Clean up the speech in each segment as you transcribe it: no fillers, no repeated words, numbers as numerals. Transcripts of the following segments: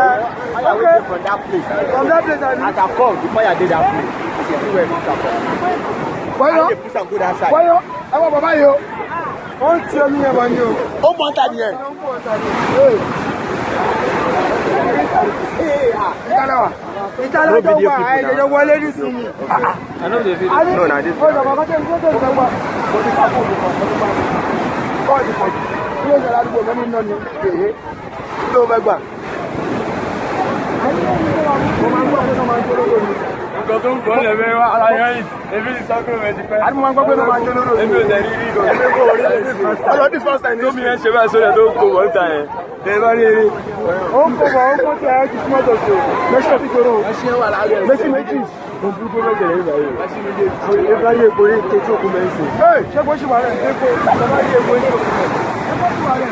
Okay. From that place. From that place, I as I come before I did that place. Everywhere we come. Why not? Put some good outside. Why not? I want Baba yo. On tell me about you. Oh, monta here. Itala don't want. I don't want ladies to me. I know the video. No, no, this. No, my God. Nǹkan tó ń gbọ́ lẹ́fẹ̀ẹ́ wá ara yẹn yìí ebi ní sọ́kùnrin rẹ̀ ti pẹ́. a ní mo máa gbọ́ pé ló máa jó lóró. èmi ò tẹ̀ rí rí gan. èmi kò rí rí sí. ọlọ́dún this first time ní. tómi yẹn ṣe báyìí sórí ẹ̀ tó kó wọ́n ta yẹn. ẹ bá rí eré. ó ń kó bọ̀ ó ń kó tí a yẹ kí súnmọ́ tó ṣe. mẹ́sàn-án ti kóró. mẹ́sàn-án wà láàárọ̀ ẹ̀. méjì méjì. mo burú tó méjì lẹ́yìn báyìí. ẹ bá rí epo yìí tó tó kú mẹ́sìn. ṣé bó ṣì wà rẹ̀ epo ẹ bá rí epo yìí tó kú mẹ́sìn. ẹ bó ṣì wà rẹ̀.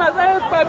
Mas aí para